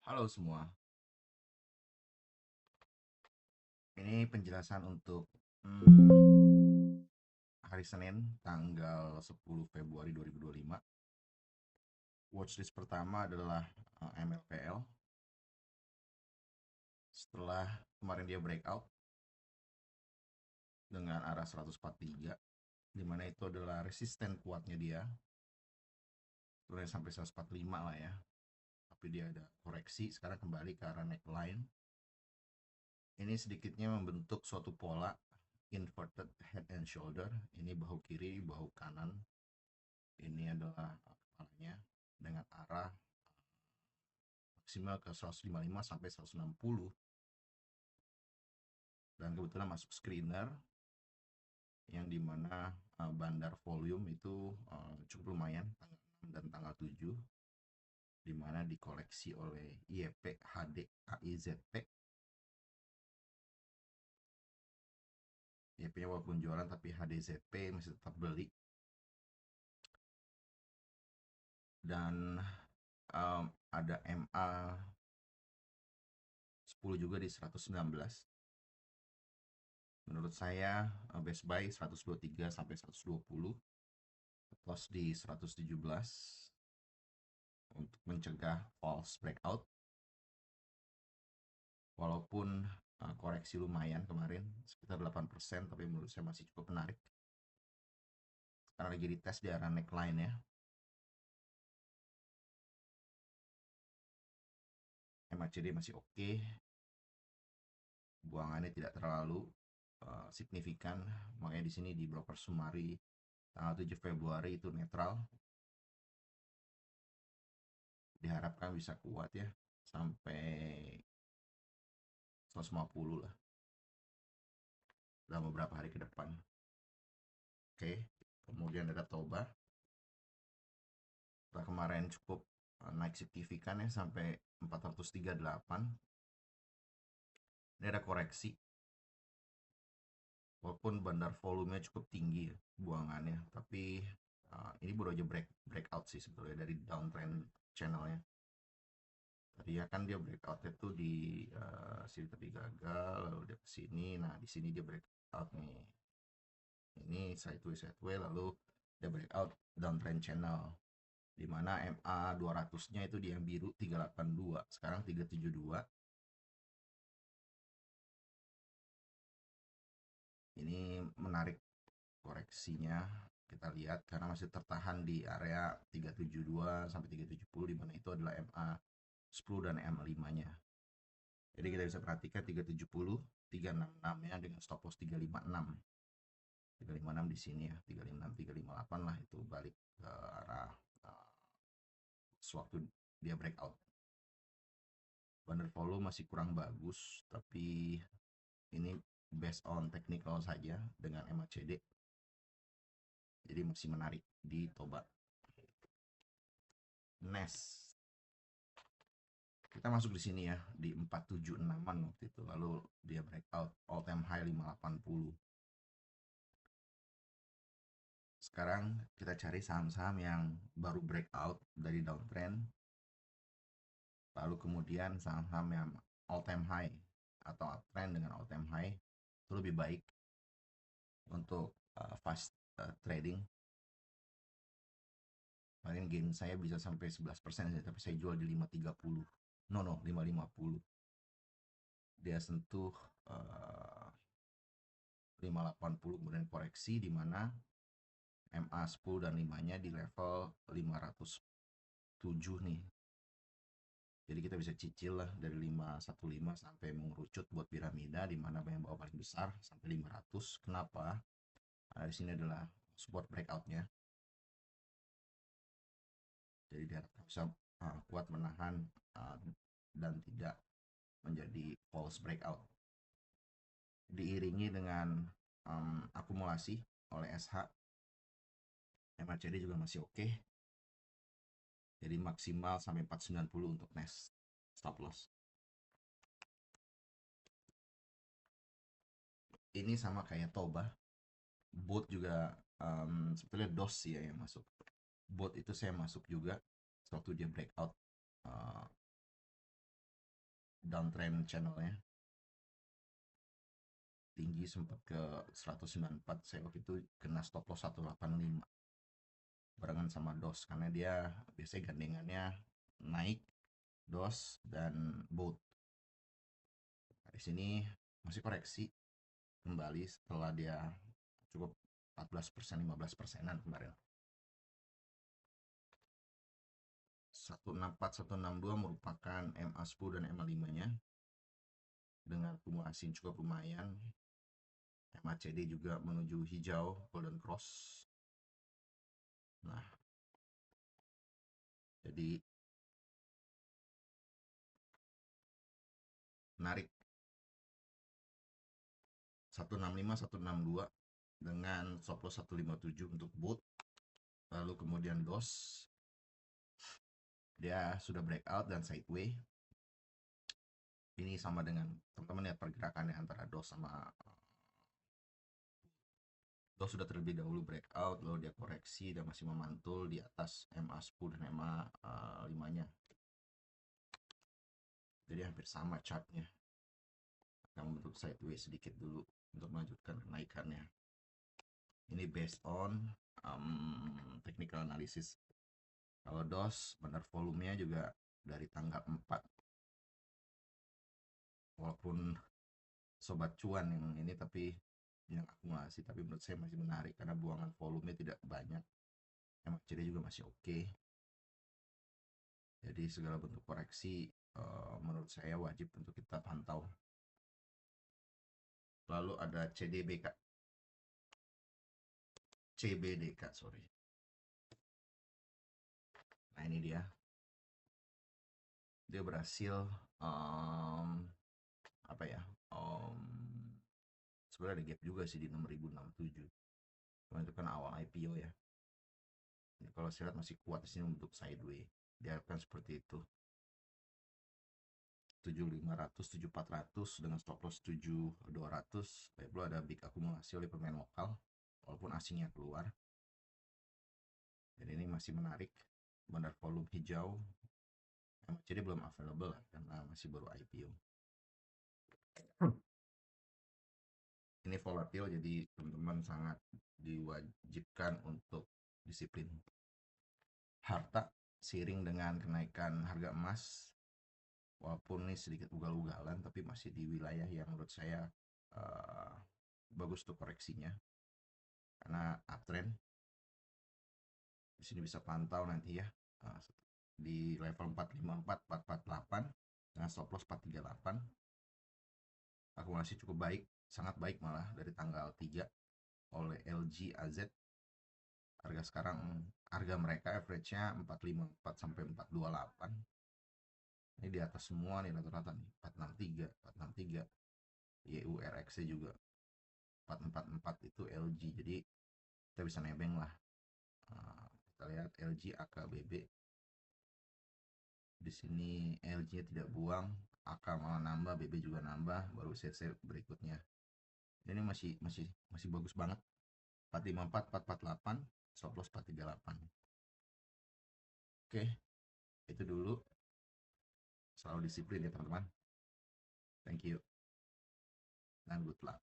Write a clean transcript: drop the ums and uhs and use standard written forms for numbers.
Halo semua, ini penjelasan untuk hari Senin tanggal 10 Februari 2025. Watchlist pertama adalah MLPL. Setelah kemarin dia breakout dengan arah 143, di mana itu adalah resisten kuatnya dia, turun sampai 145 lah ya. Tapi dia ada koreksi, sekarang kembali ke arah neckline. Ini sedikitnya membentuk suatu pola inverted head and shoulder. Ini bahu kiri, bahu kanan. Ini adalah kepalanya dengan arah maksimal ke 155 sampai 160, dan kebetulan masuk screener yang dimana bandar volume itu cukup lumayan tanggal 6 dan tanggal 7, dimana dikoleksi oleh YP HD AIZP. YP nya walaupun jualan tapi HDZP masih tetap beli, dan ada MA 10 juga di 119. Menurut saya best buy 123 sampai 120, loss di 117 untuk mencegah false breakout. Walaupun koreksi lumayan kemarin sekitar 8%, tapi menurut saya masih cukup menarik karena lagi dites di area neckline ya. MACD masih oke, buangannya tidak terlalu signifikan, makanya di sini di broker Sumari tanggal 7 Februari itu netral. Diharapkan bisa kuat ya sampai 150 lah dalam beberapa hari ke depan. Oke, kemudian ada Toba. Setelah kemarin cukup naik signifikan ya sampai 438, ini ada koreksi. Walaupun bandar volumenya cukup tinggi ya buangannya, tapi ini baru aja breakout sih sebetulnya dari downtrend channelnya. Tadi ya kan dia breakout itu di sini tapi gagal, lalu dia ke sini. Nah, di sini dia breakout nih. Ini sideways lalu dia breakout downtrend channel, di mana MA 200-nya itu di yang biru 382, sekarang 372. Ini menarik koreksinya, kita lihat karena masih tertahan di area 372 sampai 370, di mana itu adalah MA 10 dan M5-nya. Jadi kita bisa perhatikan 370, 366 ya, dengan stop loss 356. 356 di sini ya, 356, 358 lah, itu balik ke arah sewaktu dia breakout. Bandar volume masih kurang bagus, tapi ini based on technical saja dengan MACD, jadi masih menarik di Toba. Nes kita masuk di sini ya di 476-an waktu itu, lalu dia breakout all time high 580. Sekarang kita cari saham-saham yang baru breakout dari downtrend, lalu kemudian saham-saham yang all time high atau uptrend dengan all time high, itu lebih baik untuk fast trading. Kemarin gain saya bisa sampai 11%, tapi saya jual di 530. No, 550. Dia sentuh 580, kemudian koreksi, di mana MA 10 dan 5-nya di level 507 nih. Jadi kita bisa cicil lah dari 515 sampai mengerucut buat piramida, di mana yang bawah paling besar sampai 500. Kenapa? Nah, di sini adalah support breakoutnya. Jadi diharapkan bisa kuat menahan dan tidak menjadi false breakout. Diiringi dengan akumulasi oleh SH, MACD juga masih oke. Jadi maksimal sampai 490 untuk NES stop loss. Ini sama kayak Toba, bot juga sebetulnya DOS ya yang masuk. Bot itu saya masuk juga waktu dia breakout downtrend channelnya tinggi, sempat ke 194. Saya waktu itu kena stop loss 185 barengan sama DOS, karena dia biasanya gandengannya naik DOS dan boat. Nah, di sini masih koreksi kembali setelah dia cukup 14% 15%-an kemarin. 164 162 merupakan MA10 dan MA5-nya dengan akumulasi cukup lumayan. MACD juga menuju hijau golden cross. Nah, jadi menarik 165 162 dengan stop loss 157 untuk boot. Lalu kemudian DOS dia sudah breakout dan sideway. Ini sama dengan teman-teman lihat pergerakannya antara DOS sama DOS sudah terlebih dahulu breakout, lalu dia koreksi dan masih memantul di atas MA10 dan MA5-nya. Jadi hampir sama chartnya. Akan membentuk sideways sedikit dulu untuk melanjutkan kenaikannya. Ini based on technical analysis. Kalau DOS benar volumenya juga dari tanggal 4. Walaupun sobat cuan yang ini tapi yang akumulasi, tapi menurut saya masih menarik karena buangan volume tidak banyak. MACD juga masih oke. Jadi segala bentuk koreksi menurut saya wajib untuk kita pantau. Lalu ada CBDK, sorry. Nah ini dia berhasil apa ya, sebenarnya ada gap juga sih di 6067. Cuma itu kan awal IPO ya. Ini kalau saya lihat masih kuat di sini untuk sideway. Diharapkan seperti itu. 7500 7400 dengan stop loss 7200. Lalu ada big akumulasi oleh pemain lokal walaupun asingnya keluar. Jadi ini masih menarik. Benar volume hijau. Jadi belum available karena masih baru IPO. Ini volatil, jadi teman-teman sangat diwajibkan untuk disiplin. Harta seiring dengan kenaikan harga emas, walaupun ini sedikit ugal-ugalan, tapi masih di wilayah yang menurut saya bagus untuk koreksinya karena uptrend. Di sini bisa pantau nanti ya di level 454 448 dengan stop loss 438. Akumulasi cukup baik, sangat baik malah dari tanggal 3 oleh LG AZ. Harga sekarang, harga mereka average-nya 454 sampai 428. Ini di atas semua nih rata-rata nih, 463 YURX juga 444 itu LG. Jadi kita bisa nebeng lah. Kita lihat LG AKBB. Di sini LG tidak buang, AK malah nambah, BB juga nambah, baru CC berikutnya. Ini masih bagus banget. 454 448, stop loss 438. Oke, itu dulu. Selalu disiplin ya teman-teman. Thank you dan good luck.